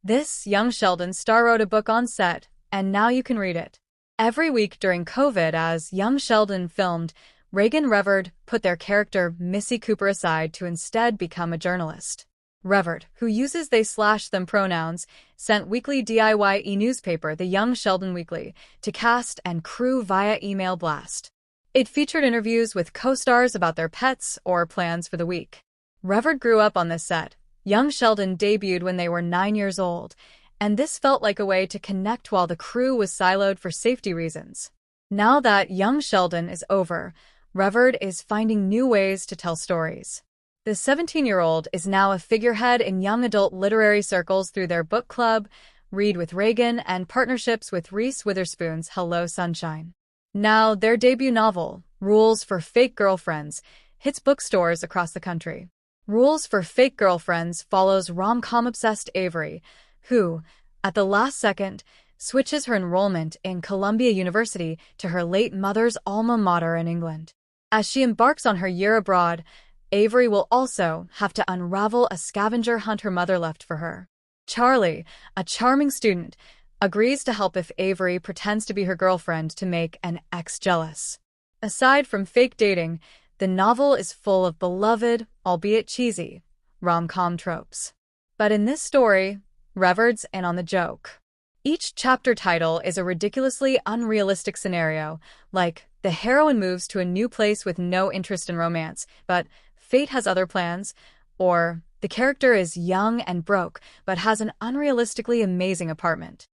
This Young Sheldon star wrote a book on set, and now you can read it. Every week during COVID, as Young Sheldon filmed, Reagan Reverd put their character Missy Cooper aside to instead become a journalist. Reverd, who uses they/them pronouns, sent weekly DIY e-newspaper The Young Sheldon Weekly to cast and crew via email blast. It featured interviews with co-stars about their pets or plans for the week. Reverd grew up on this set. Young Sheldon debuted when they were 9 years old, and this felt like a way to connect while the crew was siloed for safety reasons. Now that Young Sheldon is over, Reverd is finding new ways to tell stories. The 17-year-old is now a figurehead in young adult literary circles through their book club, Read with Reagan, and partnerships with Reese Witherspoon's Hello Sunshine. Now, their debut novel, Rules for Fake Girlfriends, hits bookstores across the country. Rules for Fake Girlfriends follows rom-com-obsessed Avery, who, at the last second, switches her enrollment in Columbia University to her late mother's alma mater in England. As she embarks on her year abroad, Avery will also have to unravel a scavenger hunt her mother left for her. Charlie, a charming student, agrees to help if Avery pretends to be her girlfriend to make an ex jealous. Aside from fake dating, the novel is full of beloved, albeit cheesy, rom-com tropes. But in this story, Reverd's in on the joke. Each chapter title is a ridiculously unrealistic scenario, like the heroine moves to a new place with no interest in romance, but fate has other plans, or the character is young and broke, but has an unrealistically amazing apartment.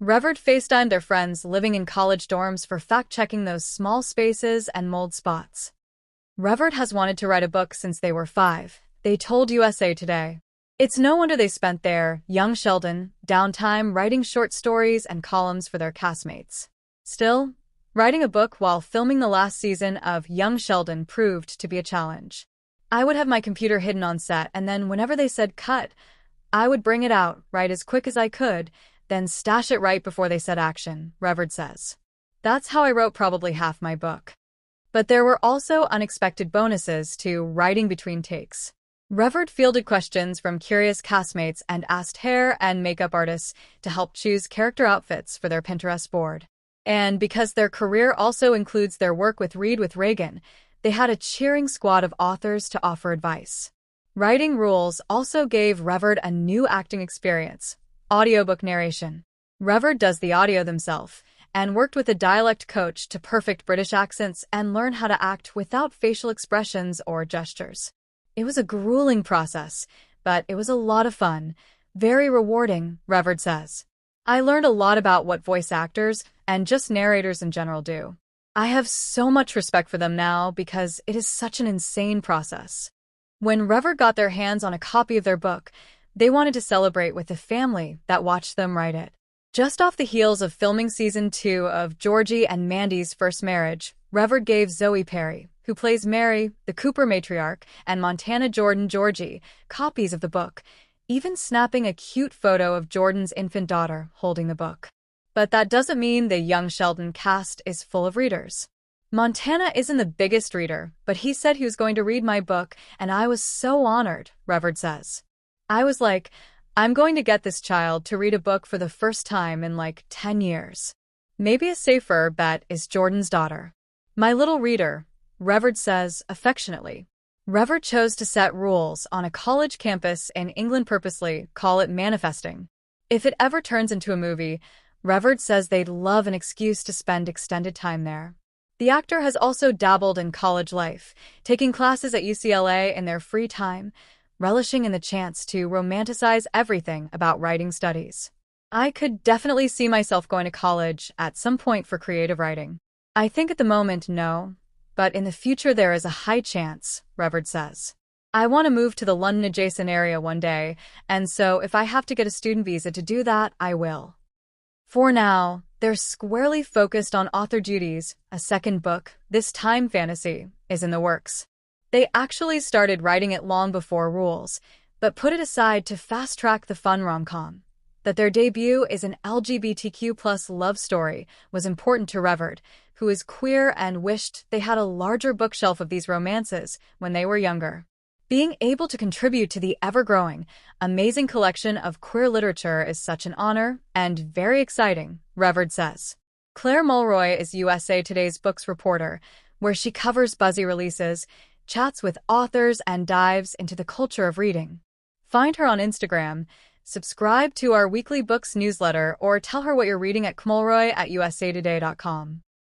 Reverd FaceTimed their friends living in college dorms for fact-checking those small spaces and mold spots. Reverd has wanted to write a book since they were 5, they told USA Today. It's no wonder they spent their Young Sheldon downtime writing short stories and columns for their castmates. Still, writing a book while filming the last season of Young Sheldon proved to be a challenge. I would have my computer hidden on set, and then whenever they said cut, I would bring it out, write as quick as I could, then stash it right before they said action, Reverd says. That's how I wrote probably half my book. But there were also unexpected bonuses to writing between takes. Reverd fielded questions from curious castmates and asked hair and makeup artists to help choose character outfits for their Pinterest board. And because their career also includes their work with Read with Reagan, they had a cheering squad of authors to offer advice. Writing Rules also gave Reverd a new acting experience, audiobook narration. Reverd does the audio themselves, and worked with a dialect coach to perfect British accents and learn how to act without facial expressions or gestures. It was a grueling process, but it was a lot of fun, very rewarding, Reverd says. I learned a lot about what voice actors and just narrators in general do. I have so much respect for them now because it is such an insane process. When Reverd got their hands on a copy of their book, they wanted to celebrate with the family that watched them write it. Just off the heels of filming season 2 of Georgie and Mandy's First Marriage, Reverd gave Zoe Perry, who plays Mary, the Cooper matriarch, and Montana Jordan Georgie, copies of the book, even snapping a cute photo of Jordan's infant daughter holding the book. But that doesn't mean the Young Sheldon cast is full of readers. Montana isn't the biggest reader, but he said he was going to read my book, and I was so honored, Reverd says. I was like, I'm going to get this child to read a book for the first time in like 10 years. Maybe a safer bet is Jordan's daughter. My little reader, Reverd says affectionately. Reverd chose to set rules on a college campus in England purposely, call it manifesting. If it ever turns into a movie, Reverd says they'd love an excuse to spend extended time there. The actor has also dabbled in college life, taking classes at UCLA in their free time, relishing in the chance to romanticize everything about writing studies. I could definitely see myself going to college at some point for creative writing. I think at the moment, no, but in the future there is a high chance, Reverd says. I want to move to the London-adjacent area one day, and so if I have to get a student visa to do that, I will. For now, they're squarely focused on author duties. A second book, this time fantasy, is in the works. They actually started writing it long before Rules, but put it aside to fast-track the fun rom-com. That their debut is an LGBTQ+ love story was important to Reverd, who is queer and wished they had a larger bookshelf of these romances when they were younger. Being able to contribute to the ever-growing, amazing collection of queer literature is such an honor and very exciting, Reverd says. Claire Mulroy is USA Today's books reporter, where she covers buzzy releases, chats with authors, and dives into the culture of reading. Find her on Instagram, subscribe to our weekly books newsletter, or tell her what you're reading at mulroy@usatoday.com.